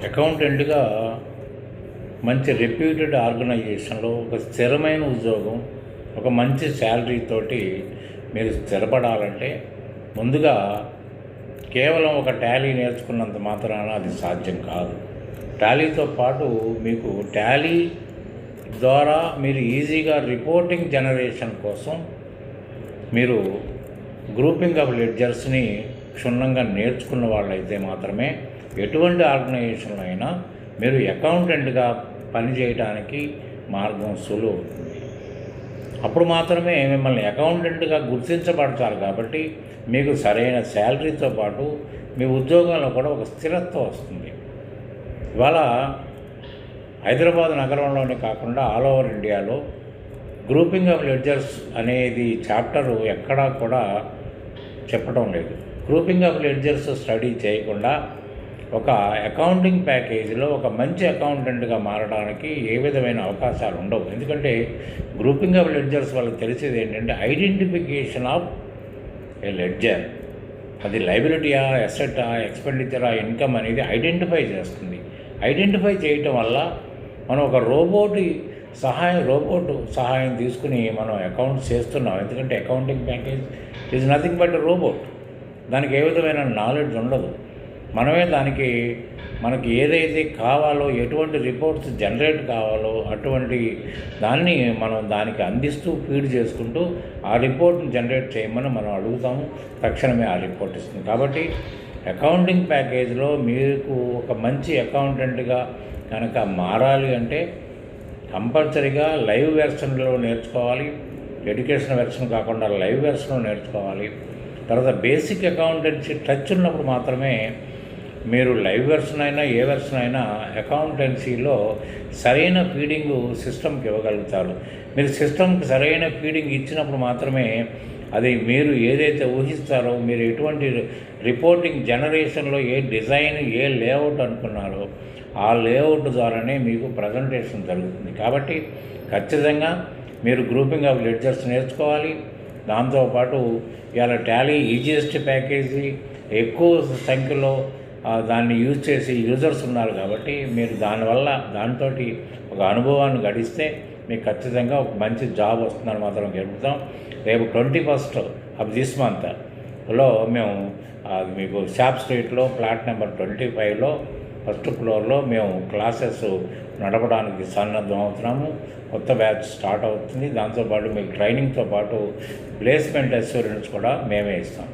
అకౌంటెంట్గా మంచి రెప్యూటెడ్ ఆర్గనైజేషన్లో ఒక స్థిరమైన ఉద్యోగం, ఒక మంచి శాలరీ తోటి మీరు స్థిరపడాలంటే ముందుగా కేవలం ఒక టాలీ నేర్చుకున్నంత మాత్రాన అది సాధ్యం కాదు. టాలీతో పాటు మీకు టాలీ ద్వారా మీరు ఈజీగా రిపోర్టింగ్ జనరేషన్ కోసం మీరు గ్రూపింగ్ ఆఫ్ లెడ్జర్స్ని క్షుణ్ణంగా నేర్చుకున్న వాళ్ళైతే మాత్రమే ఎటువంటి ఆర్గనైజేషన్లో అయినా మీరు అకౌంటెంట్గా పనిచేయడానికి మార్గం సులువు అవుతుంది. అప్పుడు మాత్రమే మిమ్మల్ని అకౌంటెంట్గా గుర్తించబడతారు. కాబట్టి మీకు సరైన శాలరీతో పాటు మీ ఉద్యోగంలో కూడా ఒక స్థిరత్వం వస్తుంది. ఇవాళ హైదరాబాద్ నగరంలోనే కాకుండా ఆల్ ఓవర్ ఇండియాలో గ్రూపింగ్ ఆఫ్ లెడ్జర్స్ అనేది చాప్టరు ఎక్కడా కూడా చెప్పడం లేదు. గ్రూపింగ్ ఆఫ్ లెడ్జర్స్ స్టడీ చేయకుండా ఒక అకౌంటింగ్ ప్యాకేజీలో ఒక మంచి అకౌంటెంట్గా మారడానికి ఏ విధమైన అవకాశాలు ఉండవు. ఎందుకంటే గ్రూపింగ్ ఆఫ్ లెడ్జర్స్ వాళ్ళకి తెలిసేది ఏంటంటే ఐడెంటిఫికేషన్ ఆఫ్ ఏ లెడ్జర్, అది లయబిలిటీయా, అసెటా, ఎక్స్పెండిచరా, ఇన్కమ్ అనేది ఐడెంటిఫై చేస్తుంది. ఐడెంటిఫై చేయటం వల్ల మనం ఒక రోబోట్ సహాయం తీసుకుని మనం అకౌంట్ చేస్తున్నాం. ఎందుకంటే accounting package is nothing but robot. దానికి ఏ విధమైన నాలెడ్జ్ ఉండదు. మనమే మనకి ఏదైతే కావాలో, ఎటువంటి రిపోర్ట్స్ జనరేట్ కావాలో అటువంటి దాన్ని మనం దానికి అందిస్తూ ఫీడ్ చేసుకుంటూ ఆ రిపోర్ట్ని జనరేట్ చేయమని మనం అడుగుతాము, తక్షణమే ఆ రిపోర్ట్ ఇస్తుంది. కాబట్టి అకౌంటింగ్ ప్యాకేజ్లో మీకు ఒక మంచి అకౌంటెంట్గా కనుక మారాలి అంటే కంపల్సరీగా లైవ్ వెర్షన్లో నేర్చుకోవాలి. ఎడ్యుకేషన్ వెర్షన్ కాకుండా లైవ్ వెర్షన్లో నేర్చుకోవాలి. తర్వాత బేసిక్ అకౌంటెన్సీ టచ్ ఉన్నప్పుడు మాత్రమే మీరు లైవ్ వెర్షన్ అయినా ఏ వెర్షన్ అయినా అకౌంటెన్సీలో సరైన ఫీడింగ్ సిస్టమ్కి ఇవ్వగలుగుతారు. మీరు సిస్టమ్కి సరైన ఫీడింగ్ ఇచ్చినప్పుడు మాత్రమే అది మీరు ఏదైతే ఊహిస్తారో, మీరు ఎటువంటి రిపోర్టింగ్ జనరేషన్లో ఏ డిజైన్, ఏ లేఅవుట్ అనుకున్నారో ఆ లేఅవుట్ ద్వారానే మీకు ప్రజెంటేషన్ జరుగుతుంది. కాబట్టి ఖచ్చితంగా మీరు గ్రూపింగ్ ఆఫ్ లెడ్జర్స్ నేర్చుకోవాలి. దాంతోపాటు ఇవాళ టాలీ ఈజియెస్ట్ ప్యాకేజీ ఎక్కువ సంఖ్యలో దాన్ని యూజ్ చేసి యూజర్స్ ఉన్నారు. కాబట్టి మీరు దాంతో ఒక అనుభవాన్ని గడిస్తే మీకు ఖచ్చితంగా ఒక మంచి జాబ్ వస్తుందని మాత్రం గెలుపుతాం. రేపు 21st ఆఫ్ దిస్ మంత్లో మేము మీకు షాప్ స్ట్రీట్లో ఫ్లాట్ నెంబర్ 25లో ఫస్ట్ ఫ్లోర్లో మేము క్లాసెస్ నడపడానికి సన్నద్ధం అవుతున్నాము. కొత్త బ్యాచ్ స్టార్ట్ అవుతుంది. దాంతోపాటు మీకు ట్రైనింగ్తో పాటు ప్లేస్మెంట్ అష్యూరెన్స్ కూడా మేమే ఇస్తాం.